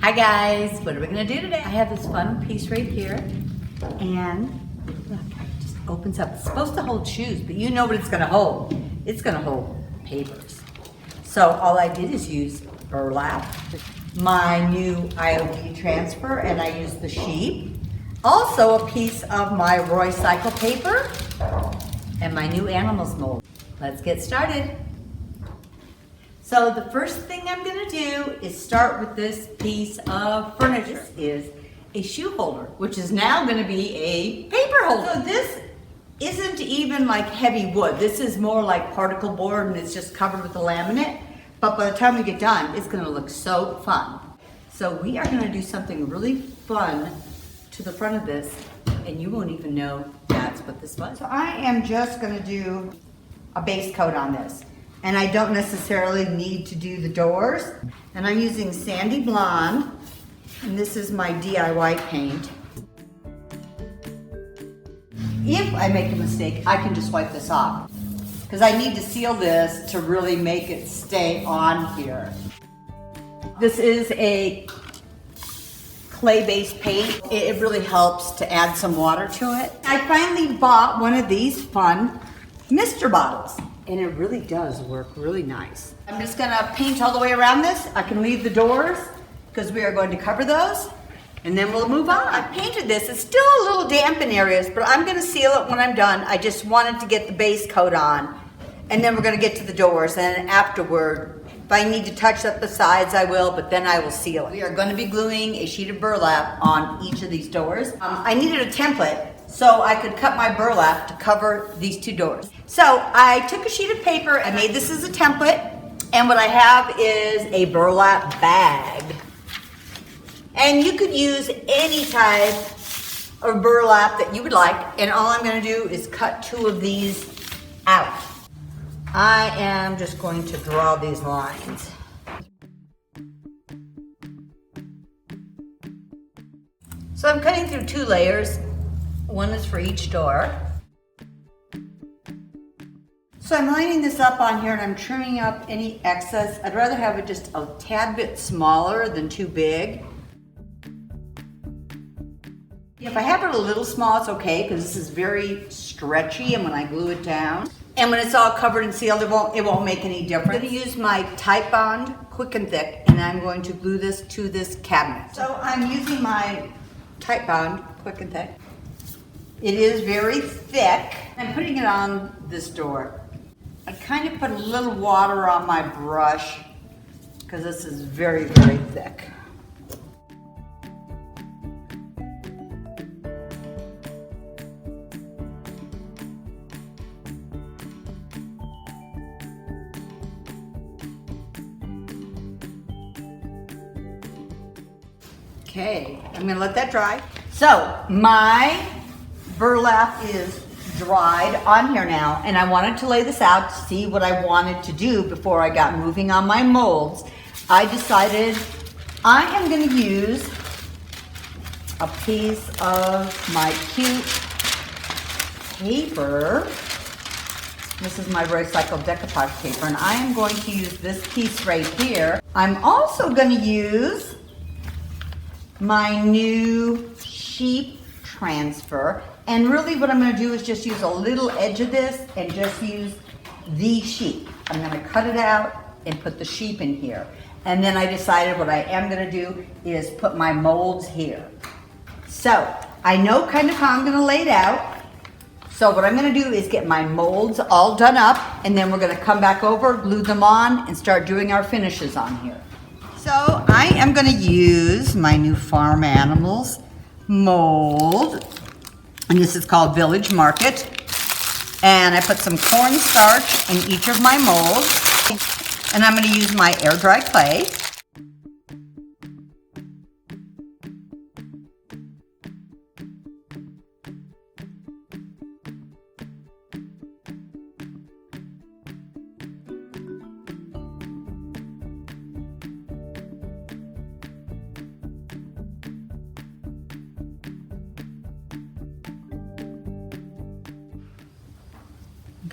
Hi guys, what are we gonna do today? I have this fun piece right here, and look, it just opens up. It's supposed to hold shoes, but you know what it's gonna hold. It's gonna hold papers. So all I did is use burlap, my new IOD transfer, and I used the sheep. Also a piece of my Roycycle paper, and my new animals mold. Let's get started. So the first thing I'm gonna do is start with this piece of furniture. This is a shoe holder, which is now gonna be a paper holder. So this isn't even like heavy wood. This is more like particle board, and it's just covered with the laminate. But by the time we get done, it's gonna look so fun. So we are gonna do something really fun to the front of this, and you won't even know that's what this was. So I am just gonna do a base coat on this. And I don't necessarily need to do the doors. And I'm using Sandy Blonde, and this is my DIY paint. If I make a mistake, I can just wipe this off, because I need to seal this to really make it stay on here. This is a clay-based paint. It really helps to add some water to it. I finally bought one of these fun mister bottles. And it really does work really nice. I'm just gonna paint all the way around this. I can leave the doors because we are going to cover those, and then we'll move on. I painted this. It's still a little damp in areas, but I'm gonna seal it when I'm done. I just wanted to get the base coat on, and then we're gonna get to the doors, and afterward, if I need to touch up the sides, I will, but then I will seal it. We are gonna be gluing a sheet of burlap on each of these doors. I needed a template, so I could cut my burlap to cover these two doors. So I took a sheet of paper, I made this as a template, and what I have is a burlap bag. And you could use any type of burlap that you would like, and all I'm gonna do is cut two of these out. I am just going to draw these lines. So I'm cutting through two layers. One is for each door. So I'm lining this up on here, and I'm trimming up any excess. I'd rather have it just a tad bit smaller than too big. If I have it a little small, it's okay, because this is very stretchy, and when I glue it down, and when it's all covered and sealed, it won't make any difference. I'm gonna use my Titebond Quick and Thick, and I'm going to glue this to this cabinet. So I'm using my Titebond Quick and Thick. It is very thick. I'm putting it on this door. I kind of put a little water on my brush because this is very, very thick. Okay, I'm gonna let that dry. So my burlap is dried on here now, and I wanted to lay this out to see what I wanted to do before I got moving on my molds. I decided I am going to use a piece of my cute paper. This is my Roycycle decoupage paper, and I am going to use this piece right here. I'm also going to use my new sheep transfer. And really what I'm gonna do is just use a little edge of this and just use the sheep. I'm gonna cut it out and put the sheep in here. And then I decided what I am gonna do is put my molds here. So I know kind of how I'm gonna lay it out. So what I'm gonna do is get my molds all done up, and then we're gonna come back over, glue them on, and start doing our finishes on here. So I am gonna use my new Farm Animals mold. And this is called Village Market. And I put some cornstarch in each of my molds. And I'm going to use my air dry clay.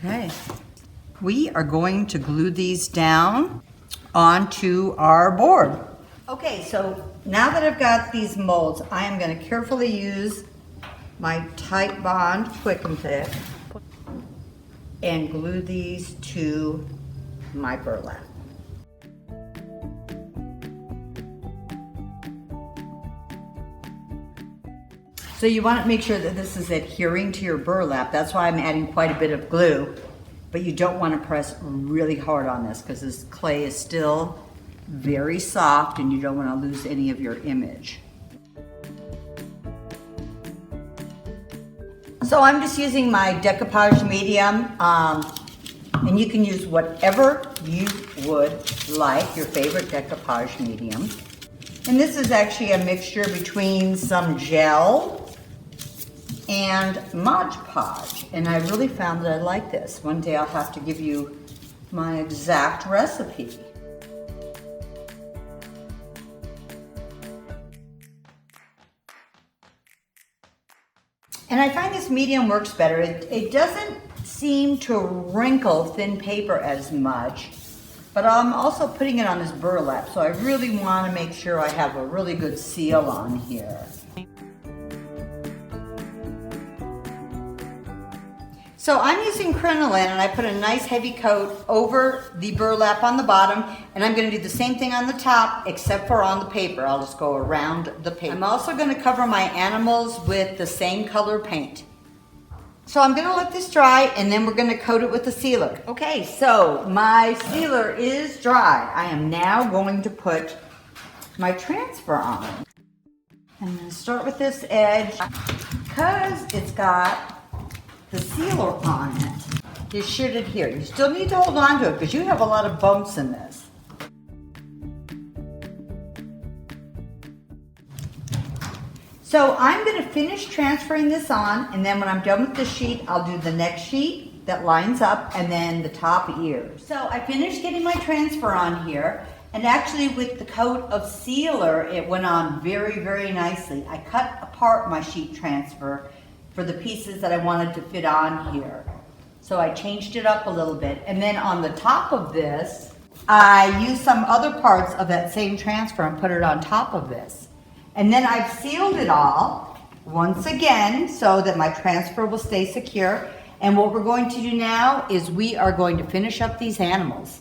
Okay, we are going to glue these down onto our board. Okay, so now that I've got these molds, I am going to carefully use my Tight Bond Quick and Fit and glue these to my burlap. So you want to make sure that this is adhering to your burlap. That's why I'm adding quite a bit of glue, but you don't want to press really hard on this because this clay is still very soft and you don't want to lose any of your image. So I'm just using my decoupage medium, and you can use whatever you would like, your favorite decoupage medium. And this is actually a mixture between some gel and Mod Podge, and I really found that I like this. One day I'll have to give you my exact recipe. And I find this medium works better. It doesn't seem to wrinkle thin paper as much, but I'm also putting it on this burlap, so I really want to make sure I have a really good seal on here. So I'm using crinoline, and I put a nice heavy coat over the burlap on the bottom, and I'm going to do the same thing on the top except for on the paper. I'll just go around the paper. I'm also going to cover my animals with the same color paint. So I'm going to let this dry, and then we're going to coat it with a sealer. Okay, so my sealer is dry. I am now going to put my transfer on. I'm going to start with this edge because it's got the sealer on it. It should adhere. You still need to hold on to it because you have a lot of bumps in this. So I'm going to finish transferring this on, and then when I'm done with the sheet, I'll do the next sheet that lines up and then the top ears. So I finished getting my transfer on here, and actually with the coat of sealer, it went on very, very nicely. I cut apart my sheet transfer for the pieces that I wanted to fit on here. So I changed it up a little bit. And then on the top of this, I used some other parts of that same transfer and put it on top of this. And then I've sealed it all once again so that my transfer will stay secure. And what we're going to do now is we are going to finish up these animals.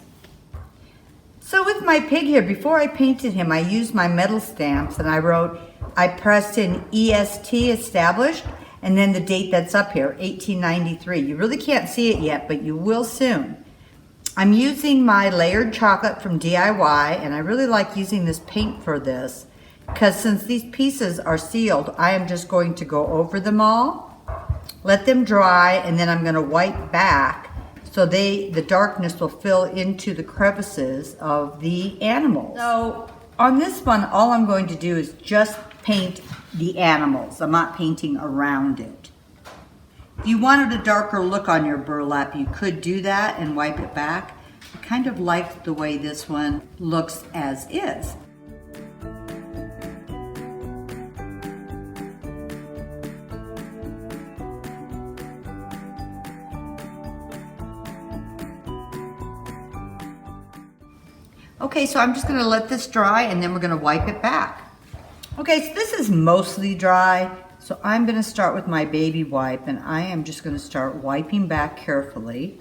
So with my pig here, before I painted him, I used my metal stamps and I pressed in EST, established, and then the date that's up here, 1893. You really can't see it yet, but you will soon. I'm using my layered chocolate from DIY, and I really like using this paint for this, because since these pieces are sealed, I am just going to go over them all, let them dry, and then I'm going to wipe back so the darkness will fill into the crevices of the animals. So on this one, all I'm going to do is just paint the animals. I'm not painting around it. If you wanted a darker look on your burlap, you could do that and wipe it back. I kind of like the way this one looks as is. Okay, so I'm just going to let this dry and then we're going to wipe it back. Okay, so this is mostly dry, so I'm going to start with my baby wipe, and I am just going to start wiping back carefully.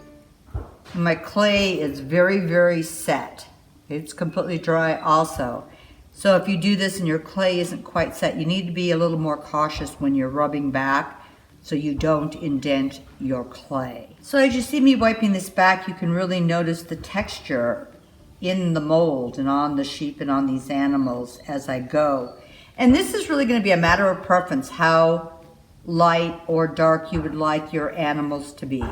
My clay is very, very set. It's completely dry also. So if you do this and your clay isn't quite set, you need to be a little more cautious when you're rubbing back so you don't indent your clay. So as you see me wiping this back, you can really notice the texture in the mold and on the sheep and on these animals as I go. And this is really going to be a matter of preference, how light or dark you would like your animals to be.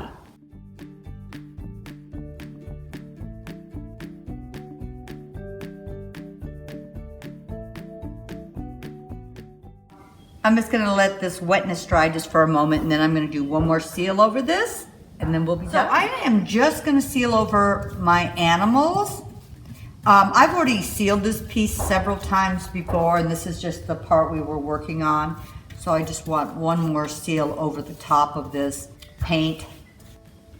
I'm just going to let this wetness dry just for a moment, and then I'm going to do one more seal over this, and then we'll be done. So I am just going to seal over my animals. I've already sealed this piece several times before, and this is just the part we were working on. So I just want one more seal over the top of this paint,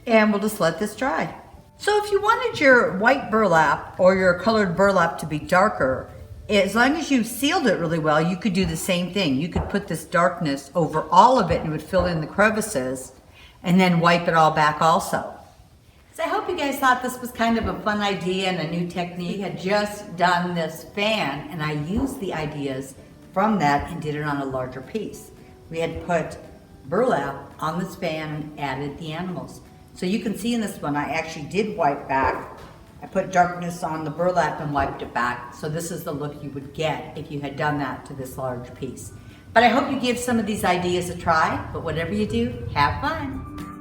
and we'll just let this dry. So if you wanted your white burlap or your colored burlap to be darker, as long as you sealed it really well, you could do the same thing. You could put this darkness over all of it and it would fill in the crevices and then wipe it all back also. So I hope you guys thought this was kind of a fun idea and a new technique. I had just done this fan and I used the ideas from that and did it on a larger piece. We had put burlap on this fan and added the animals. So you can see in this one, I actually did wipe back. I put darkness on the burlap and wiped it back. So this is the look you would get if you had done that to this large piece. But I hope you give some of these ideas a try, but whatever you do, have fun.